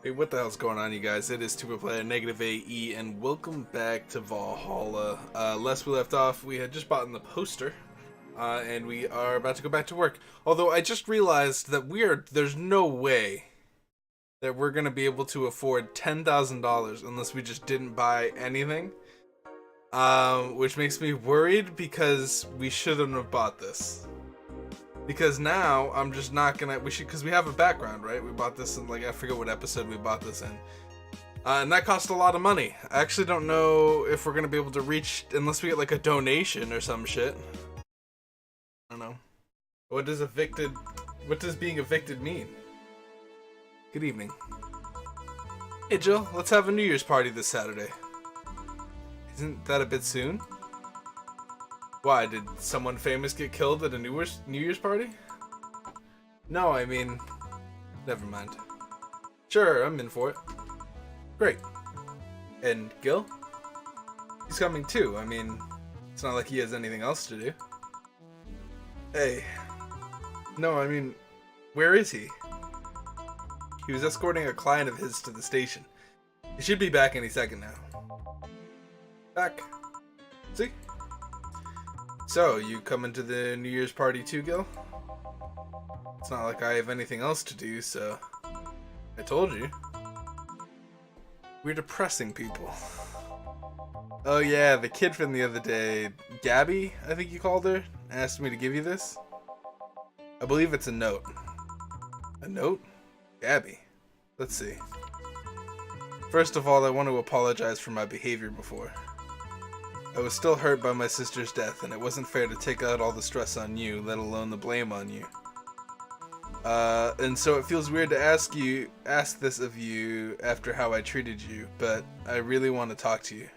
Hey, what the hell's going on, you guys? It is Player NegativeAE, and welcome back to Valhalla. Last we left off, we had just bought in the poster, and we are about to go back to work. Although I just realized that there's no way that we're gonna be able to afford $10,000 unless we just didn't buy anything. Which makes me worried because we shouldn't have bought this. Because now I'm just not gonna. Because we have a background, right? We bought this in I forget what episode we bought this in, and that cost a lot of money. I actually don't know if we're gonna be able to reach unless we get a donation or some shit. I don't know. What does evicted? What does being evicted mean? Good evening. Hey Jill, let's have a New Year's party this Saturday. Isn't that a bit soon? Why, did someone famous get killed at a New Year's party? No, I mean, never mind. Sure, I'm in for it. Great. And Gil? He's coming too. I mean, it's not like he has anything else to do. Hey. No, I mean, where is he? He was escorting a client of his to the station. He should be back any second now. Back. See? So, you coming to the New Year's party too, Gil? It's not like I have anything else to do, so... I told you. We're depressing people. Oh yeah, the kid from the other day, Gabby, I think you called her, asked me to give you this. I believe it's a note. A note? Gabby. Let's see. First of all, I want to apologize for my behavior before. I was still hurt by my sister's death, and it wasn't fair to take out all the stress on you, let alone the blame on you. And so it feels weird to ask this of you after how I treated you, but I really want to talk to you.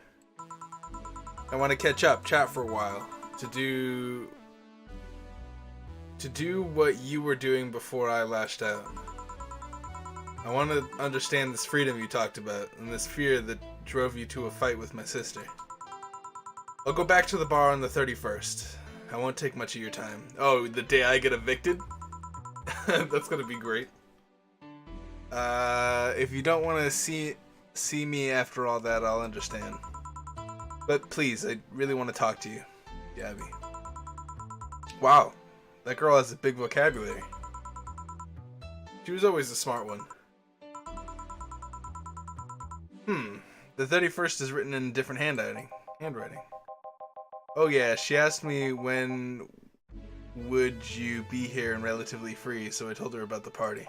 I want to catch up, chat for a while, to do what you were doing before I lashed out. I want to understand this freedom you talked about, and this fear that drove you to a fight with my sister. I'll go back to the bar on the 31st. I won't take much of your time. Oh, the day I get evicted? That's gonna be great. If you don't want to see me after all that, I'll understand. But please, I really want to talk to you, Gabby. Wow, that girl has a big vocabulary. She was always a smart one. The 31st is written in different handwriting. Oh yeah, she asked me when would you be here and relatively free, so I told her about the party.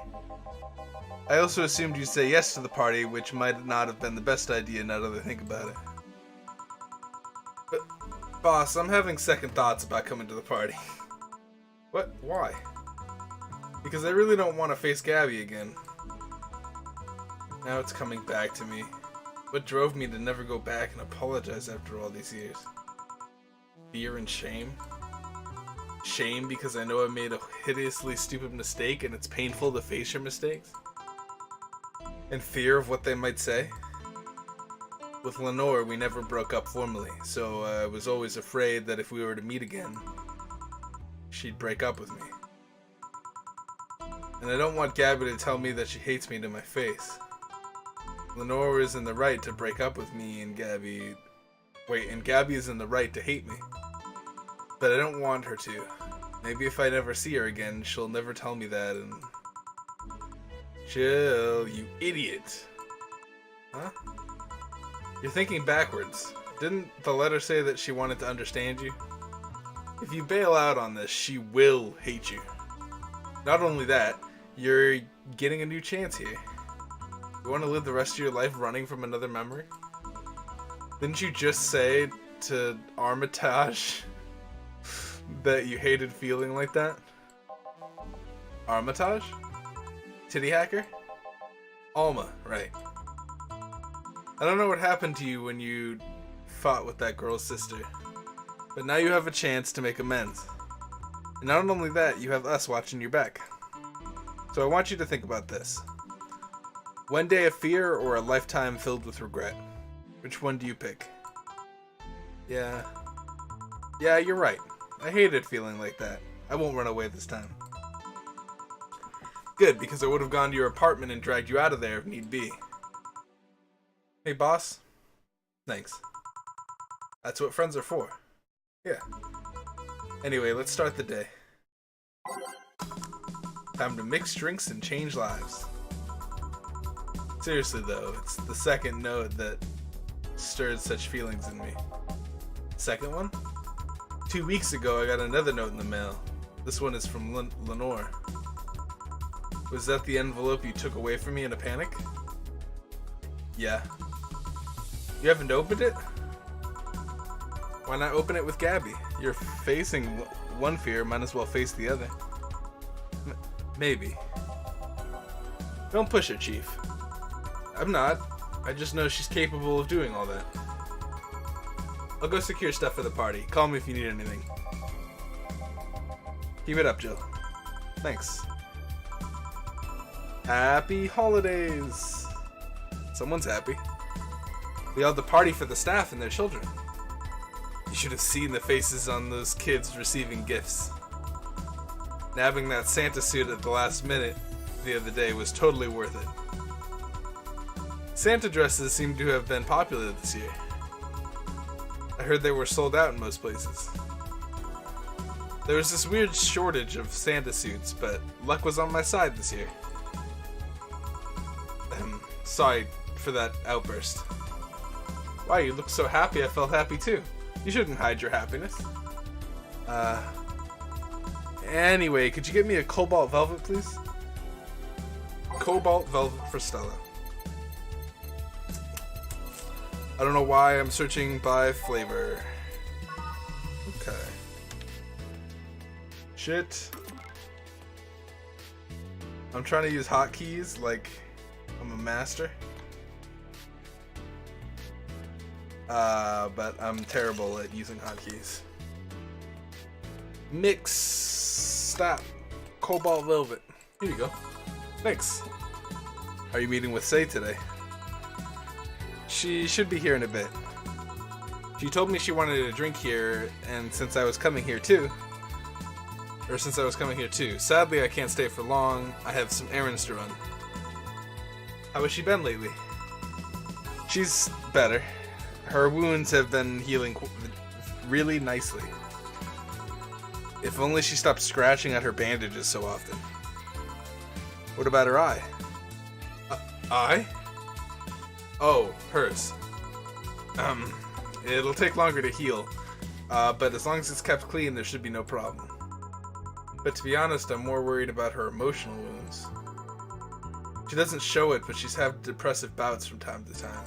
I also assumed you'd say yes to the party, which might not have been the best idea now that I think about it. But, boss, I'm having second thoughts about coming to the party. What? Why? Because I really don't want to face Gabby again. Now it's coming back to me. What drove me to never go back and apologize after all these years? Fear and shame? Shame because I know I made a hideously stupid mistake and it's painful to face your mistakes? And fear of what they might say? With Lenore, we never broke up formally, so I was always afraid that if we were to meet again, she'd break up with me. And I don't want Gabby to tell me that she hates me to my face. Lenore is in the right to break up with me and Gabby... Wait, and Gabby is in the right to hate me. But I don't want her to. Maybe if I never see her again, she'll never tell me that and... Chill, you idiot. Huh? You're thinking backwards. Didn't the letter say that she wanted to understand you? If you bail out on this, she will hate you. Not only that, you're getting a new chance here. You want to live the rest of your life running from another memory? Didn't you just say to Armitage that you hated feeling like that? Armitage? Titty hacker? Alma, right. I don't know what happened to you when you fought with that girl's sister, but now you have a chance to make amends. And not only that, you have us watching your back. So I want you to think about this. One day of fear or a lifetime filled with regret? Which one do you pick? Yeah, you're right. I hated feeling like that. I won't run away this time. Good, because I would have gone to your apartment and dragged you out of there if need be. Hey, boss. Thanks. That's what friends are for. Yeah. Anyway, let's start the day. Time to mix drinks and change lives. Seriously though, it's the second note that stirred such feelings in me. Second one? 2 weeks ago I got another note in the mail. This one is from Lenore. Was that the envelope you took away from me in a panic? Yeah. You haven't opened it? Why not open it with Gabby? You're facing one fear, might as well face the other. Maybe. Don't push her, Chief. I'm not. I just know she's capable of doing all that. I'll go secure stuff for the party. Call me if you need anything. Keep it up, Jill. Thanks. Happy holidays! Someone's happy. We held the party for the staff and their children. You should have seen the faces on those kids receiving gifts. Nabbing that Santa suit at the last minute the other day was totally worth it. Santa dresses seem to have been popular this year. I heard they were sold out in most places. There was this weird shortage of Santa suits, but luck was on my side this year. Sorry for that outburst. Wow, you look so happy, I felt happy too. You shouldn't hide your happiness. Anyway, could you get me a cobalt velvet, please? Cobalt velvet for Stella. I don't know why I'm searching by flavor. Okay. Shit. I'm trying to use hotkeys like I'm a master. But I'm terrible at using hotkeys. Mix. Stop. Cobalt velvet. Here you go. Thanks. Are you meeting with Say today? She should be here in a bit. She told me she wanted a drink here, and since I was coming here too. Sadly, I can't stay for long. I have some errands to run. How has she been lately? She's better. Her wounds have been healing really nicely. If only she stopped scratching at her bandages so often. What about her eye? Eye? Oh, hers. It'll take longer to heal. But as long as it's kept clean, there should be no problem. But to be honest, I'm more worried about her emotional wounds. She doesn't show it, but she's had depressive bouts from time to time.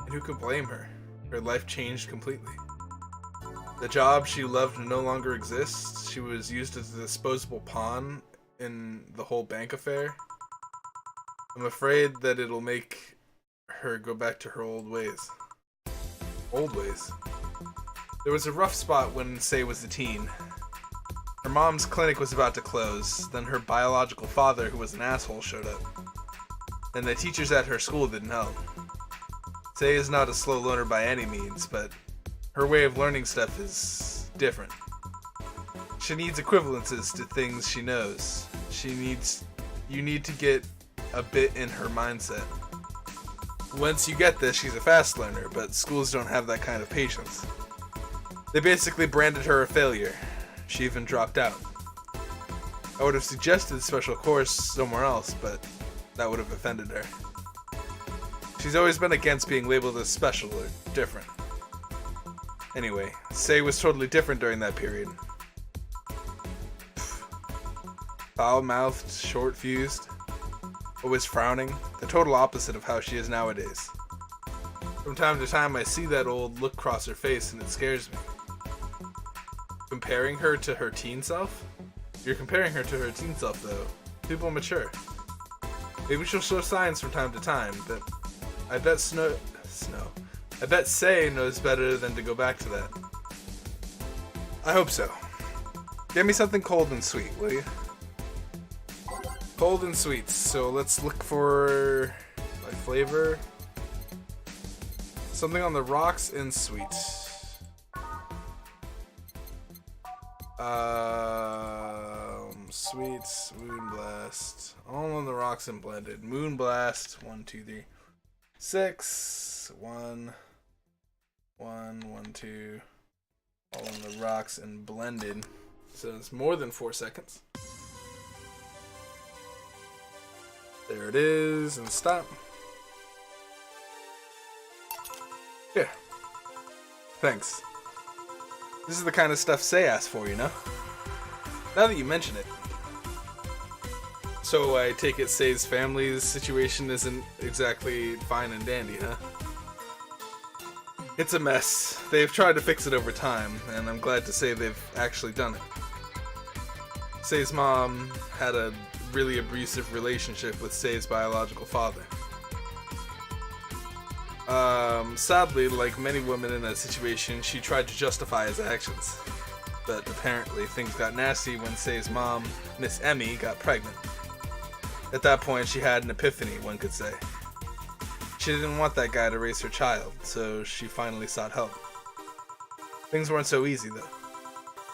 And who could blame her? Her life changed completely. The job she loved no longer exists. She was used as a disposable pawn in the whole bank affair. I'm afraid that it'll make her go back to her old ways. Old ways? There was a rough spot when Say was a teen. Her mom's clinic was about to close, then her biological father, who was an asshole, showed up. And the teachers at her school didn't help. Say is not a slow learner by any means, but her way of learning stuff is different. She needs equivalences to things she knows. You need to get a bit in her mindset. Once you get this, she's a fast learner, but schools don't have that kind of patience. They basically branded her a failure. She even dropped out. I would have suggested a special course somewhere else, but that would have offended her. She's always been against being labeled as special or different. Anyway, Say was totally different during that period. Foul-mouthed, short-fused, always frowning, the total opposite of how she is nowadays. From time to time I see that old look cross her face and it scares me. Comparing her to her teen self? You're comparing her to her teen self though. People mature. Maybe she'll show signs from time to time, but I bet I bet Say knows better than to go back to that. I hope so. Get me something cold and sweet, will you? Cold and sweets. So let's look for my flavor. Something on the rocks and sweet. Sweets, Moonblast. All on the rocks and blended. Moonblast. 1, 2, 3, 6. 1, 1, 1, 2. All on the rocks and blended. So it's more than 4 seconds. There it is, and stop. Here. Thanks. This is the kind of stuff Say asked for, you know? Now that you mention it. So I take it Say's family's situation isn't exactly fine and dandy, huh? It's a mess. They've tried to fix it over time, and I'm glad to say they've actually done it. Say's mom had a really abusive relationship with Say's biological father. Sadly, like many women in that situation, she tried to justify his actions. But apparently things got nasty when Say's mom, Miss Emmy, got pregnant. At that point, she had an epiphany, one could say. She didn't want that guy to raise her child, so she finally sought help. Things weren't so easy, though.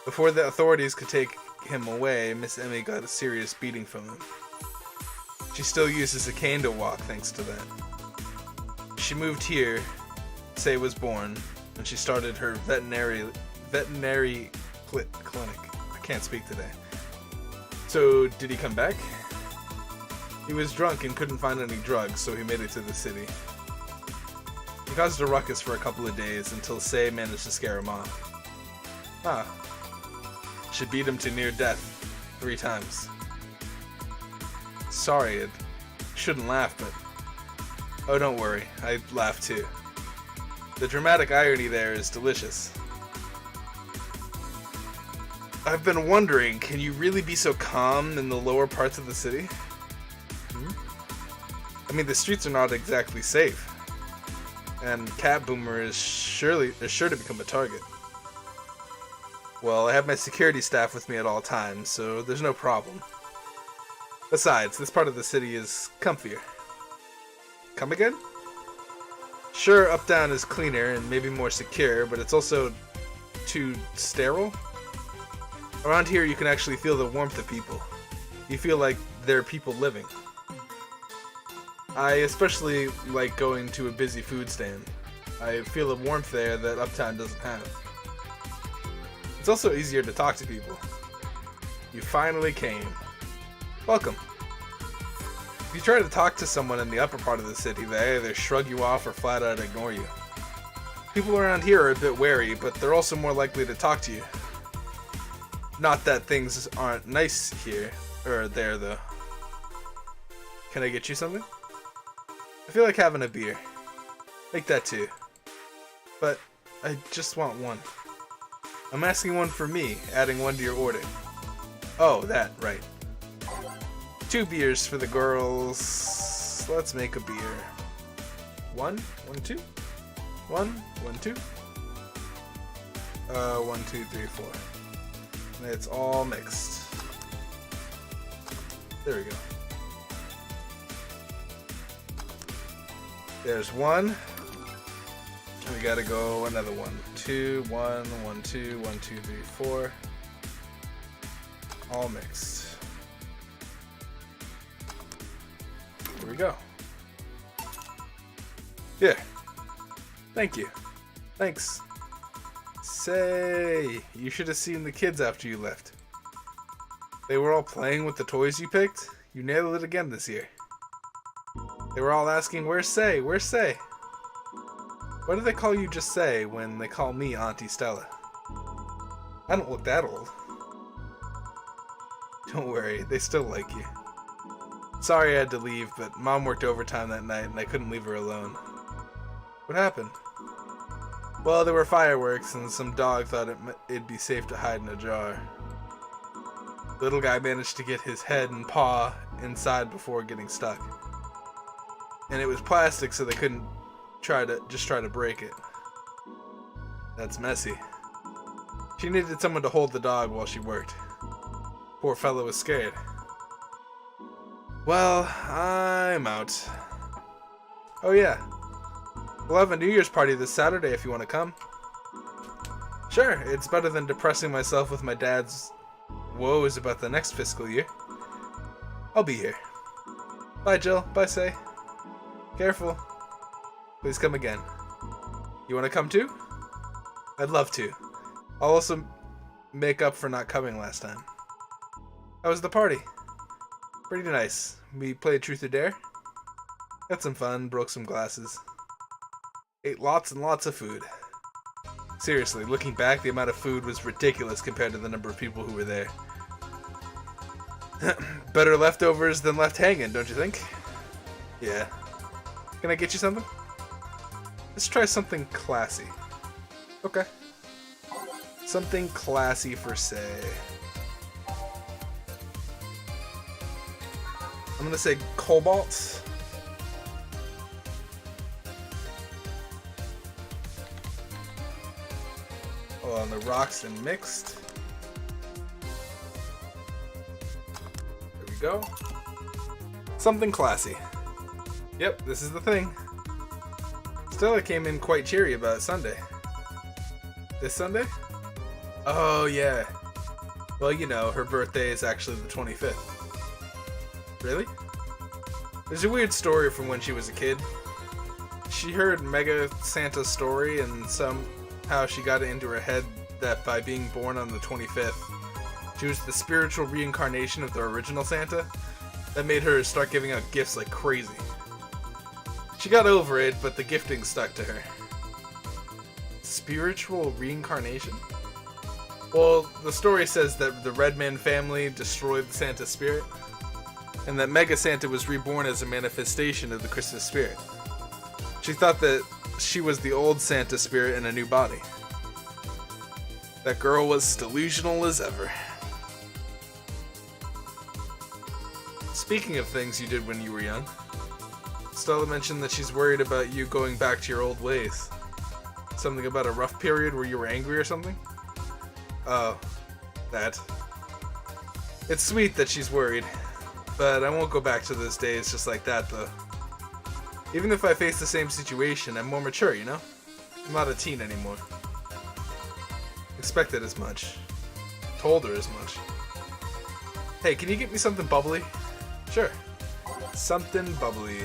Before the authorities could take him away, Miss Emmy got a serious beating from him. She still uses a cane to walk thanks to that. She moved here, Say was born, and she started her veterinary clinic. I can't speak today. So, did he come back? He was drunk and couldn't find any drugs, so he made it to the city. He caused a ruckus for a couple of days until Say managed to scare him off. Ah. She beat him to near death 3 times. Sorry, I shouldn't laugh, but... Oh, don't worry, I laugh too. The dramatic irony there is delicious. I've been wondering, can you really be so calm in the lower parts of the city? I mean, the streets are not exactly safe. And Cat Boomer is sure to become a target. Well, I have my security staff with me at all times, so there's no problem. Besides, this part of the city is comfier. Come again? Sure, Uptown is cleaner and maybe more secure, but it's also too sterile. Around here, you can actually feel the warmth of people. You feel like there are people living. I especially like going to a busy food stand. I feel a warmth there that Uptown doesn't have. It's also easier to talk to people. You finally came. Welcome. If you try to talk to someone in the upper part of the city, they either shrug you off or flat out ignore you. People around here are a bit wary, but they're also more likely to talk to you. Not that things aren't nice here, or there though. Can I get you something? I feel like having a beer. Make that too. But I just want one. I'm asking one for me, adding one to your order. Oh, that, right. 2 beers for the girls. Let's make a beer. 1, 1, 2. 1, 1, 2. 1, 2, 3, 4. And it's all mixed. There we go. There's 1. And we gotta go another 1. 2, 1, 1, 2, 1, 2, 3, 4. All mixed. Here we go. Here. Thank you. Thanks. Say, you should have seen the kids after you left. They were all playing with the toys you picked. You nailed it again this year. They were all asking, where's Say? Where's Say? Why do they call you just Say when they call me Auntie Stella? I don't look that old. Don't worry, they still like you. Sorry I had to leave, but Mom worked overtime that night and I couldn't leave her alone. What happened? Well, there were fireworks and some dog thought it'd be safe to hide in a jar. Little guy managed to get his head and paw inside before getting stuck. And it was plastic, so they couldn't try to break it. That's messy. She needed someone to hold the dog while she worked. Poor fellow was scared. Well, I'm out. Oh yeah. We'll have a New Year's party this Saturday if you want to come. Sure, it's better than depressing myself with my dad's woe is about the next fiscal year. I'll be here. Bye, Jill. Bye, Say. Careful. Please come again. You want to come too? I'd love to. I'll also make up for not coming last time. How was the party? Pretty nice. We played Truth or Dare. Had some fun, broke some glasses. Ate lots and lots of food. Seriously, looking back, the amount of food was ridiculous compared to the number of people who were there. Better leftovers than left hanging, don't you think? Yeah. Can I get you something? Let's try something classy. Okay. Something classy for Say. I'm gonna say cobalt. Oh, on the rocks and mixed. There we go. Something classy. Yep, this is the thing. Stella came in quite cheery about Sunday. This Sunday? Oh, yeah. Well, you know, her birthday is actually the 25th. Really? There's a weird story from when she was a kid. She heard Mega Santa's story, and somehow she got it into her head that by being born on the 25th, she was the spiritual reincarnation of the original Santa. That made her start giving out gifts like crazy. She got over it, but the gifting stuck to her. Spiritual reincarnation? Well, the story says that the Redman family destroyed the Santa spirit, and that Mega Santa was reborn as a manifestation of the Christmas spirit. She thought that she was the old Santa spirit in a new body. That girl was delusional as ever. Speaking of things you did when you were young, Stella mentioned that she's worried about you going back to your old ways. Something about a rough period where you were angry or something? Oh, that. It's sweet that she's worried, but I won't go back to those days just like that, though. Even if I face the same situation, I'm more mature, you know? I'm not a teen anymore. Expected as much. Told her as much. Hey, can you get me something bubbly? Sure. Something bubbly.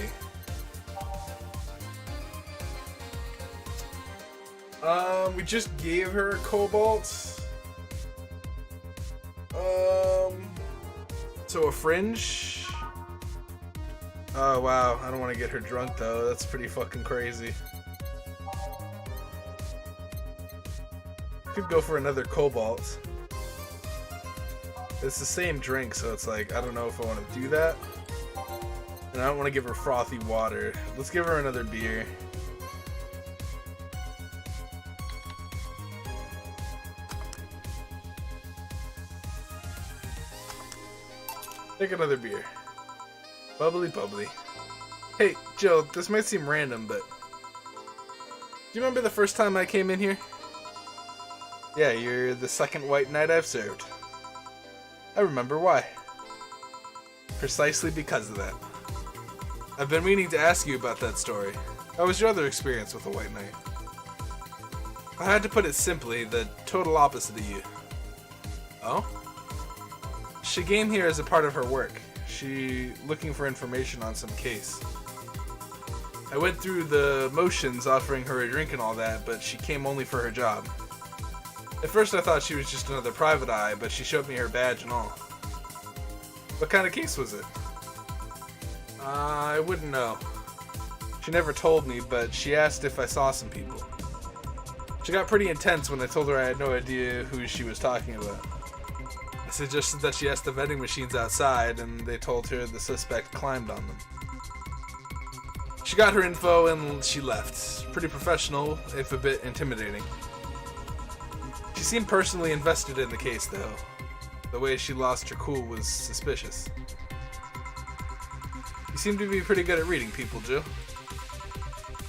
We just gave her a cobalt. So a fringe. Oh wow, I don't want to get her drunk though. That's pretty fucking crazy. Could go for another cobalt. It's the same drink, so it's like, I don't know if I want to do that. And I don't want to give her frothy water. Let's give her another beer. Take another beer. Bubbly, bubbly. Hey, Jill, this might seem random, but... Do you remember the first time I came in here? Yeah, you're the second white knight I've served. I remember why. Precisely because of that. I've been meaning to ask you about that story. How was your other experience with a white knight? I had to put it simply, the total opposite of you. Oh? She came here as a part of her work. She looking for information on some case. I went through the motions offering her a drink and all that, but she came only for her job. At first I thought she was just another private eye, but she showed me her badge and all. What kind of case was it? I wouldn't know. She never told me, but she asked if I saw some people. She got pretty intense when I told her I had no idea who she was talking about. I suggested that she ask the vending machines outside, and they told her the suspect climbed on them. She got her info and she left. Pretty professional, if a bit intimidating. She seemed personally invested in the case, though. The way she lost her cool was suspicious. You seem to be pretty good at reading people, Jill.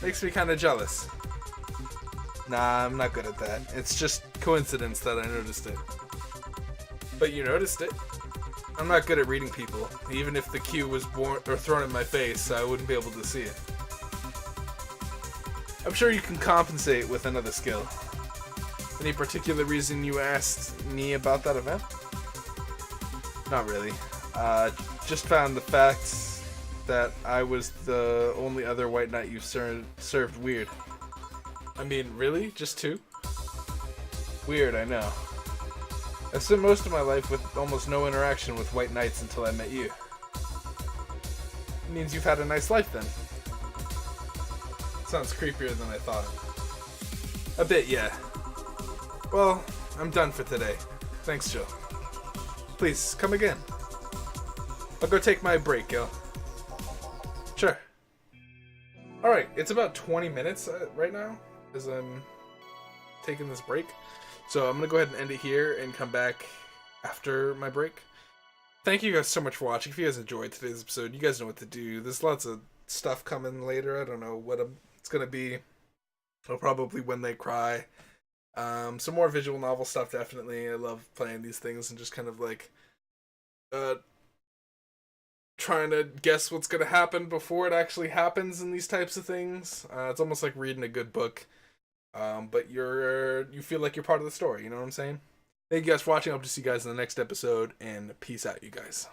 Makes me kinda jealous. Nah, I'm not good at that. It's just coincidence that I noticed it. But you noticed it. I'm not good at reading people. Even if the cue was thrown in my face, I wouldn't be able to see it. I'm sure you can compensate with another skill. Any particular reason you asked me about that event? Not really. Just found the fact that I was the only other white knight you served weird. I mean, really? Just two? Weird, I know. I spent most of my life with almost no interaction with white knights until I met you. It means you've had a nice life then. Sounds creepier than I thought. A bit, yeah. Well, I'm done for today. Thanks, Jill. Please, come again. I'll go take my break, Gil. Sure. Alright, it's about 20 minutes right now as I'm taking this break. So I'm going to go ahead and end it here and come back after my break. Thank you guys so much for watching. If you guys enjoyed today's episode, you guys know what to do. There's lots of stuff coming later. I don't know what it's going to be. It'll probably When They Cry. Some more visual novel stuff, definitely. I love playing these things and just kind of like trying to guess what's going to happen before it actually happens in these types of things. It's almost like reading a good book, but you feel like you're part of the story, you know what I'm saying? Thank you guys for watching. I hope to see you guys in the next episode, and peace out, you guys.